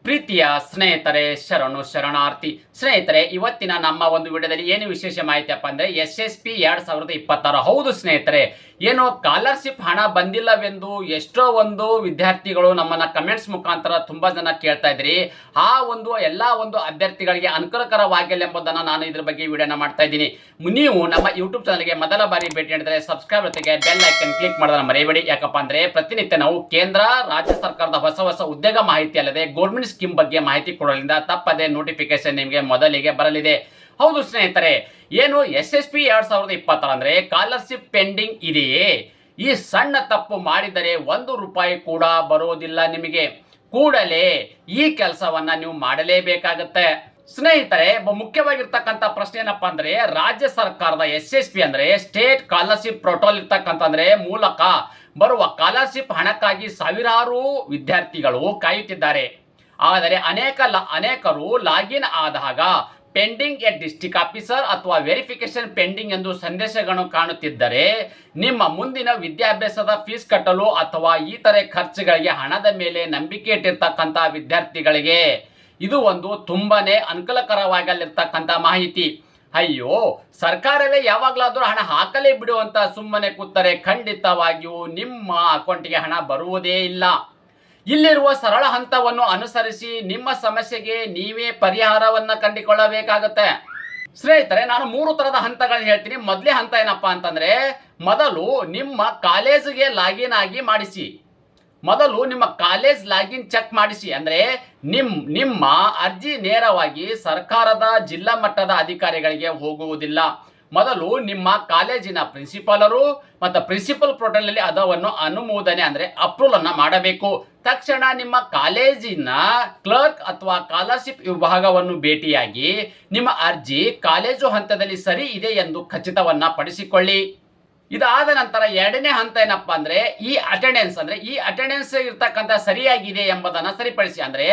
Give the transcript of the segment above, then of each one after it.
ಪ್ರೀತಿಯ ಸ್ನೇಹಿತರೆ, ಶರಣಾರ್ಥಿ ಸ್ನೇಹಿತರೆ, ಇವತ್ತಿನ ನಮ್ಮ ಒಂದು ವಿಡಿಯೋದಲ್ಲಿ ಏನು ವಿಶೇಷ ಮಾಹಿತಿಯಪ್ಪ ಅಂದ್ರೆ SSP 2026. ಹೌದು ಸ್ನೇಹಿತರೆ, ಏನು ಸ್ಕಾಲರ್ಶಿಪ್ ಹಣ ಬಂದಿಲ್ಲವೆಂದು ಎಷ್ಟೋ ಒಂದು ವಿದ್ಯಾರ್ಥಿಗಳು ನಮ್ಮನ್ನ ಕಮೆಂಟ್ಸ್ ಮುಖಾಂತರ ತುಂಬಾ ಜನ ಕೇಳ್ತಾ ಇದ್ರಿ. ಆ ಒಂದು ಎಲ್ಲಾ ಒಂದು ಅಭ್ಯರ್ಥಿಗಳಿಗೆ ಅನುಕೂಲಕರವಾಗಿಲ್ಲ ಎಂಬುದನ್ನು ನಾನು ಇದ್ರ ಬಗ್ಗೆ ವಿಡಿಯೋನ ಮಾಡ್ತಾ ಇದ್ದೀನಿ. ನೀವು ನಮ್ಮ ಯೂಟ್ಯೂಬ್ ಚಾನಲ್ಗೆ ಮೊದಲ ಬಾರಿ ಭೇಟಿ ನೀಡಿದರೆ ಸಬ್ಸ್ಕ್ರೈಬ್ ಜೊತೆಗೆ ಬೆಲ್ ಐಕನ್ ಕ್ಲಿಕ್ ಮಾಡೋದನ್ನ ಮರೆಯಬೇಡಿ. ಯಾಕಪ್ಪ ಅಂದ್ರೆ ಪ್ರತಿನಿತ್ಯ ನಾವು ಕೇಂದ್ರ ರಾಜ್ಯ ಸರ್ಕಾರದ ಹೊಸ ಉದ್ಯೋಗ ಮಾಹಿತಿ ಅಲ್ಲದೆ ಗೌರ್ಮೆಂಟ್ ಸ್ಕೀಮ್ ಬಗ್ಗೆ ಮಾಹಿತಿ ಕೊಡೋದ್ರಿಂದ ತಪ್ಪದೆ ನೋಟಿಫಿಕೇಶನ್ ನಿಮಗೆ ಮೊದಲಿಗೆ ಬರಲಿದೆ. ಹೌದು ಸ್ನೇಹಿತರೆ, ಏನು SSP 2026 ಅಂದ್ರೆ ಸ್ಕಾಲರ್ಶಿಪ್ ಪೆಂಡಿಂಗ್ ಇದೆಯೇ? ಈ ಸಣ್ಣ ತಪ್ಪು ಮಾಡಿದರೆ ₹1 ಕೂಡ ಬರೋದಿಲ್ಲ ನಿಮಗೆ. ಕೂಡಲೇ ಈ ಕೆಲಸವನ್ನ ನೀವು ಮಾಡಲೇಬೇಕಾಗುತ್ತೆ. ಸ್ನೇಹಿತರೆ, ಮುಖ್ಯವಾಗಿರ್ತಕ್ಕಂಥ ಪ್ರಶ್ನೆ ಏನಪ್ಪಾ ಅಂದ್ರೆ, ರಾಜ್ಯ ಸರ್ಕಾರದ SSP ಅಂದ್ರೆ ಸ್ಟೇಟ್ ಸ್ಕಾಲರ್ಶಿಪ್ ಪೋರ್ಟಲ್ ಇರ್ತಕ್ಕಂತಂದ್ರೆ ಮೂಲಕ ಬರುವ ಸ್ಕಾಲರ್ಶಿಪ್ ಹಣಕ್ಕಾಗಿ ಸಾವಿರಾರು ವಿದ್ಯಾರ್ಥಿಗಳು ಕಾಯುತ್ತಿದ್ದಾರೆ. ಆದರೆ ಅನೇಕರು ಲಾಗಿನ್ ಆದಾಗ ಪೆಂಡಿಂಗ್ ಎ ಡಿಸ್ಟ್ರಿಕ್ಟ್ ಆಫೀಸರ್ ಅಥವಾ ವೆರಿಫಿಕೇಶನ್ ಪೆಂಡಿಂಗ್ ಎಂದು ಸಂದೇಶಗಳನ್ನು ಕಾಣುತ್ತಿದ್ದರೆ ನಿಮ್ಮ ಮುಂದಿನ ವಿದ್ಯಾಭ್ಯಾಸದ ಫೀಸ್ ಕಟ್ಟಲು ಅಥವಾ ಇತರೆ ಖರ್ಚುಗಳಿಗೆ ಹಣದ ಮೇಲೆ ನಂಬಿಕೆ ಇಟ್ಟಿರ್ತಕ್ಕಂಥ ವಿದ್ಯಾರ್ಥಿಗಳಿಗೆ ಇದು ಒಂದು ತುಂಬಾನೇ ಅನುಕೂಲಕರವಾಗಿರ್ತಕ್ಕಂಥ ಮಾಹಿತಿ. ಅಯ್ಯೋ, ಸರ್ಕಾರವೇ ಯಾವಾಗಲಾದರೂ ಹಣ ಹಾಕಲೇ ಬಿಡುವಂತ ಸುಮ್ಮನೆ ಕೂತರೆ ಖಂಡಿತವಾಗಿಯೂ ನಿಮ್ಮ ಅಕೌಂಟಿಗೆ ಹಣ ಬರುವುದೇ ಇಲ್ಲ. ಇಲ್ಲಿರುವ ಸರಳ ಹಂತವನ್ನು ಅನುಸರಿಸಿ ನಿಮ್ಮ ಸಮಸ್ಯೆಗೆ ನೀವೇ ಪರಿಹಾರವನ್ನ ಕಂಡುಕೊಳ್ಳಬೇಕಾಗುತ್ತೆ. ಸ್ನೇಹಿತರೆ, ನಾನು 3 ತರದ ಹಂತಗಳನ್ನ ಹೇಳ್ತೀನಿ. ಮೊದಲೇ ಹಂತ ಏನಪ್ಪಾ ಅಂತಂದ್ರೆ, ಮೊದಲು ನಿಮ್ಮ ಕಾಲೇಜಿಗೆ ಲಾಗಿನ್ ಆಗಿ ಮಾಡಿಸಿ. ಮೊದಲು ನಿಮ್ಮ ಕಾಲೇಜ್ ಲಾಗಿನ್ ಚೆಕ್ ಮಾಡಿಸಿ. ಅಂದ್ರೆ ನಿಮ್ಮ ಅರ್ಜಿ ನೇರವಾಗಿ ಸರ್ಕಾರದ ಜಿಲ್ಲಾ ಮಟ್ಟದ ಅಧಿಕಾರಿಗಳಿಗೆ ಹೋಗುವುದಿಲ್ಲ. ಮೊದಲು ನಿಮ್ಮ ಕಾಲೇಜಿನ ಪ್ರಿನ್ಸಿಪಾಲರು ಮತ್ತು ಪ್ರಿನ್ಸಿಪಲ್ ಪೋರ್ಟಲ್ ನಲ್ಲಿ ಅದನ್ನು ಅನುಮೋದನೆ ಅಂದ್ರೆ ಅಪ್ರೂವಲ್ ಅನ್ನ ಮಾಡಬೇಕು. ತಕ್ಷಣ ನಿಮ್ಮ ಕಾಲೇಜಿನ ಕ್ಲರ್ಕ್ ಅಥವಾ ಸ್ಕಾಲರ್ಶಿಪ್ ವಿಭಾಗವನ್ನು ಭೇಟಿಯಾಗಿ ನಿಮ್ಮ ಅರ್ಜಿ ಕಾಲೇಜು ಹಂತದಲ್ಲಿ ಸರಿ ಇದೆ ಎಂದು ಖಚಿತವನ್ನ ಪಡಿಸಿಕೊಳ್ಳಿ. ಇದಾದ ನಂತರ ಎರಡನೇ ಹಂತ ಏನಪ್ಪಾ ಅಂದ್ರೆ, ಈ ಅಟೆಂಡೆನ್ಸ್ ಇರ್ತಕ್ಕಂಥ ಸರಿಯಾಗಿದೆ ಎಂಬುದನ್ನು ಸರಿಪಡಿಸಿ. ಅಂದ್ರೆ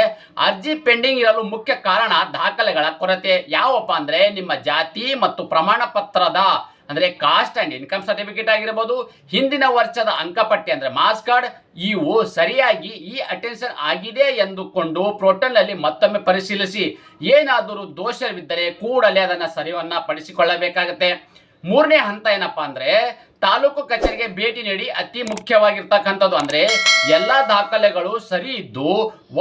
ಅರ್ಜಿ ಪೆಂಡಿಂಗ್ ಇರಲು ಮುಖ್ಯ ಕಾರಣ ದಾಖಲೆಗಳ ಕೊರತೆ. ಯಾವಪ್ಪ ಅಂದ್ರೆ, ನಿಮ್ಮ ಜಾತಿ ಮತ್ತು ಪ್ರಮಾಣ ಪತ್ರದ ಅಂದ್ರೆ ಕಾಸ್ಟ್ ಅಂಡ್ ಇನ್ಕಮ್ ಸರ್ಟಿಫಿಕೇಟ್ ಆಗಿರಬಹುದು, ಹಿಂದಿನ ವರ್ಷದ ಅಂಕಪಟ್ಟಿ ಅಂದ್ರೆ ಮಾರ್ಕ್ಸ್ ಕಾರ್ಡ್, ಇವು ಸರಿಯಾಗಿ ಈ ಅಟೆನ್ಷನ್ ಆಗಿದೆ ಎಂದುಕೊಂಡು ಪೋರ್ಟಲ್ ನಲ್ಲಿ ಮತ್ತೊಮ್ಮೆ ಪರಿಶೀಲಿಸಿ. ಏನಾದರೂ ದೋಷವಿದ್ದರೆ ಕೂಡಲೇ ಅದನ್ನ ಸರಿಯನ್ನ ಪಡಿಸಿಕೊಳ್ಳಬೇಕಾಗುತ್ತೆ. ಮೂರನೇ ಹಂತ ಏನಪ್ಪಾ ಅಂದ್ರೆ, ತಾಲೂಕು ಕಚೇರಿಗೆ ಭೇಟಿ ನೀಡಿ. ಅತಿ ಮುಖ್ಯವಾಗಿರ್ತಕ್ಕಂಥದ್ದು ಅಂದ್ರೆ, ಎಲ್ಲಾ ದಾಖಲೆಗಳು ಸರಿ ಇದ್ದು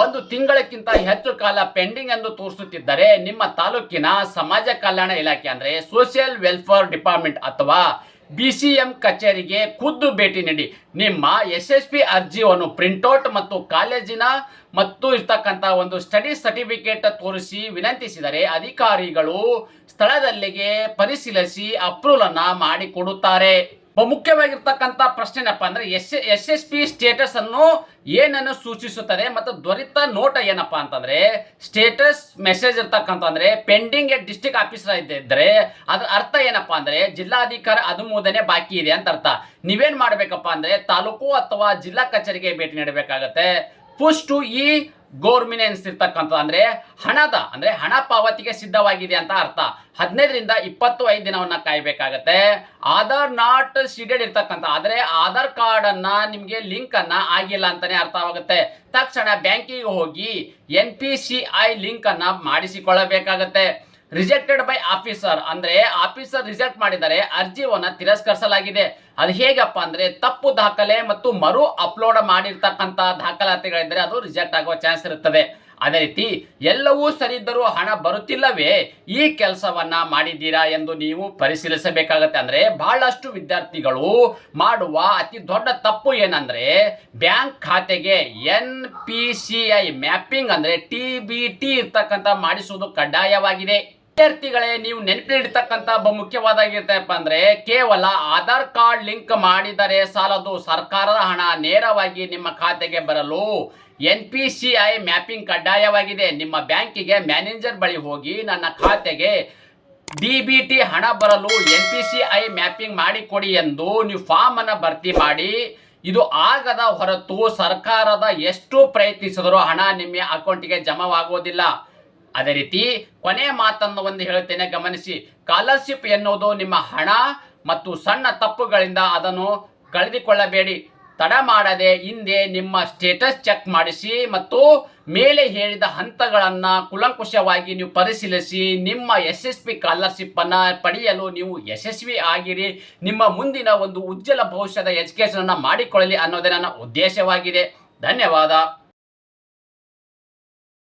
1 ತಿಂಗಳಕ್ಕಿಂತ ಹೆಚ್ಚು ಕಾಲ ಪೆಂಡಿಂಗ್ ಎಂದು ತೋರಿಸುತ್ತಿದ್ದರೆ ನಿಮ್ಮ ತಾಲೂಕಿನ ಸಮಾಜ ಕಲ್ಯಾಣ ಇಲಾಖೆ ಅಂದ್ರೆ ಸೋಷಿಯಲ್ ವೆಲ್ಫೇರ್ ಡಿಪಾರ್ಟ್ಮೆಂಟ್ ಅಥವಾ BCM ಕಚೇರಿಗೆ ಖುದ್ದು ಭೇಟಿ ನೀಡಿ ನಿಮ್ಮ SSP ಅರ್ಜಿಯನ್ನು ಪ್ರಿಂಟ್ಔಟ್ ಮತ್ತು ಕಾಲೇಜಿನ ಮತ್ತು ಇರ್ತಕ್ಕಂಥ ಒಂದು ಸ್ಟಡಿ ಸರ್ಟಿಫಿಕೇಟ್ ತೋರಿಸಿ ವಿನಂತಿಸಿದರೆ ಅಧಿಕಾರಿಗಳು ಸ್ಥಳದಲ್ಲಿಗೆ ಪರಿಶೀಲಿಸಿ ಅಪ್ರೂವಲ್ ಅನ್ನ ಮಾಡಿಕೊಡುತ್ತಾರೆ. ಮುಖ್ಯವಾಗಿರ್ತಕ್ಕಂಥ ಪ್ರಶ್ನೆ ಏನಪ್ಪಾ ಅಂದ್ರೆ, SSP ಸ್ಟೇಟಸ್ ಅನ್ನು ಏನನ್ನು ಸೂಚಿಸುತ್ತದೆ ಮತ್ತು ತ್ವರಿತ ನೋಟ ಏನಪ್ಪಾ ಅಂತಂದ್ರೆ, ಸ್ಟೇಟಸ್ ಮೆಸೇಜ್ ಇರ್ತಕ್ಕಂಥ ಅಂದ್ರೆ ಪೆಂಡಿಂಗ್ ಎಟ್ ಡಿಸ್ಟ್ರಿಕ್ಟ್ ಆಫೀಸರ್ ಇದ್ದರೆ ಅದ್ರ ಅರ್ಥ ಏನಪ್ಪಾ ಅಂದ್ರೆ, ಜಿಲ್ಲಾಧಿಕಾರಿ ಅನುಮೋದನೆ ಬಾಕಿ ಇದೆ ಅಂತ ಅರ್ಥ. ನೀವೇನ್ ಮಾಡ್ಬೇಕಪ್ಪ ಅಂದ್ರೆ, ತಾಲೂಕು ಅಥವಾ ಜಿಲ್ಲಾ ಕಚೇರಿಗೆ ಭೇಟಿ ನೀಡಬೇಕಾಗತ್ತೆ. ಪುಷ್ ಟು ಈ ಗೌರ್ಮಿನೆನ್ಸ್ ಇರ್ತಕ್ಕಂಥ ಅಂದ್ರೆ ಹಣ ಪಾವತಿಗೆ ಸಿದ್ಧವಾಗಿದೆ ಅಂತ ಅರ್ಥ. 15 ರಿಂದ 25 ದಿನವನ್ನ ಕಾಯಬೇಕಾಗತ್ತೆ. ಆಧಾರ್ ನಾಟ್ ಸೀಡೆಡ್ ಇರ್ತಕ್ಕಂಥ ಆದ್ರೆ ಆಧಾರ್ ಕಾರ್ಡ್ ಅನ್ನ ನಿಮ್ಗೆ ಲಿಂಕ್ ಅನ್ನ ಆಗಿಲ್ಲ ಅಂತಾನೆ ಅರ್ಥವಾಗುತ್ತೆ. ತಕ್ಷಣ ಬ್ಯಾಂಕಿಗೆ ಹೋಗಿ NPCI ಲಿಂಕ್ ಅನ್ನ ಮಾಡಿಸಿಕೊಳ್ಳಬೇಕಾಗತ್ತೆ. ರಿಜೆಕ್ಟೆಡ್ ಬೈ ಆಫೀಸರ್ ಅಂದ್ರೆ ಆಫೀಸರ್ ರಿಜೆಕ್ಟ್ ಮಾಡಿದರೆ ಅರ್ಜಿಯನ್ನ ತಿರಸ್ಕರಿಸಲಾಗಿದೆ. ಅದು ಹೇಗಪ್ಪ ಅಂದ್ರೆ, ತಪ್ಪು ದಾಖಲೆ ಮತ್ತು ಮರು ಅಪ್ಲೋಡ್ ಮಾಡಿರ್ತಕ್ಕಂಥ ದಾಖಲಾತಿಗಳಿದ್ದರೆ ಅದು ರಿಜೆಕ್ಟ್ ಆಗುವ ಚಾನ್ಸ್ ಇರುತ್ತದೆ. ಅದೇ ರೀತಿ ಎಲ್ಲವೂ ಸರಿ ಇದ್ದರೂ ಹಣ ಬರುತ್ತಿಲ್ಲವೇ, ಈ ಕೆಲಸವನ್ನ ಮಾಡಿದ್ದೀರಾ ಎಂದು ನೀವು ಪರಿಶೀಲಿಸಬೇಕಾಗತ್ತೆ. ಅಂದ್ರೆ ಬಹಳಷ್ಟು ವಿದ್ಯಾರ್ಥಿಗಳು ಮಾಡುವ ಅತಿ ದೊಡ್ಡ ತಪ್ಪು ಏನಂದ್ರೆ, ಬ್ಯಾಂಕ್ ಖಾತೆಗೆ NPCI ಮ್ಯಾಪಿಂಗ್ ಅಂದ್ರೆ TBT ಇರ್ತಕ್ಕಂಥ ಮಾಡಿಸುವುದು ಕಡ್ಡಾಯವಾಗಿದೆ. ವಿದ್ಯಾರ್ಥಿಗಳೇ, ನೀವು ನೆನಪಿಡಿರ್ತಕ್ಕಂಥ ಮುಖ್ಯವಾದಾಗಿರ್ತಪ್ಪ ಅಂದ್ರೆ, ಕೇವಲ ಆಧಾರ್ ಕಾರ್ಡ್ ಲಿಂಕ್ ಮಾಡಿದರೆ ಸಾಲದು. ಸರ್ಕಾರದ ಹಣ ನೇರವಾಗಿ ನಿಮ್ಮ ಖಾತೆಗೆ ಬರಲು NPCI ಮ್ಯಾಪಿಂಗ್ ಕಡ್ಡಾಯವಾಗಿದೆ. ನಿಮ್ಮ ಬ್ಯಾಂಕಿಗೆ ಮ್ಯಾನೇಜರ್ ಬಳಿ ಹೋಗಿ, ನನ್ನ ಖಾತೆಗೆ DBT ಹಣ ಬರಲು NPCI ಮ್ಯಾಪಿಂಗ್ ಮಾಡಿಕೊಡಿ ಎಂದು ನೀವು ಫಾರ್ಮ್ ಅನ್ನ ಭರ್ತಿ ಮಾಡಿ. ಇದು ಆಗದ ಹೊರತು ಸರ್ಕಾರದ ಎಷ್ಟು ಪ್ರಯತ್ನಿಸಿದರೂ ಹಣ ನಿಮ್ಮ ಅಕೌಂಟಿಗೆ ಜಮಾವಾಗುವುದಿಲ್ಲ. ಅದೇ ರೀತಿ ಕೊನೆಯ ಮಾತನ್ನು ಒಂದು ಹೇಳುತ್ತೇನೆ, ಗಮನಿಸಿ. ಸ್ಕಾಲರ್ಶಿಪ್ ಎನ್ನುವುದು ನಿಮ್ಮ ಹಣ ಮತ್ತು ಸಣ್ಣ ತಪ್ಪುಗಳಿಂದ ಅದನ್ನು ಕಳೆದುಕೊಳ್ಳಬೇಡಿ. ತಡ ಮಾಡದೆ ಹಿಂದೆ ನಿಮ್ಮ ಸ್ಟೇಟಸ್ ಚೆಕ್ ಮಾಡಿಸಿ ಮತ್ತು ಮೇಲೆ ಹೇಳಿದ ಹಂತಗಳನ್ನು ಕೂಲಂಕುಷವಾಗಿ ನೀವು ಪರಿಶೀಲಿಸಿ ನಿಮ್ಮ SSP ಸ್ಕಾಲರ್ಶಿಪ್ಪನ್ನು ಪಡೆಯಲು ನೀವು ಯಶಸ್ವಿ ಆಗಿರಿ. ನಿಮ್ಮ ಮುಂದಿನ ಒಂದು ಉಜ್ವಲ ಭವಿಷ್ಯದ ಎಜುಕೇಷನನ್ನು ಮಾಡಿಕೊಳ್ಳಲಿ ಅನ್ನೋದೇ ನನ್ನ ಉದ್ದೇಶವಾಗಿದೆ. ಧನ್ಯವಾದ.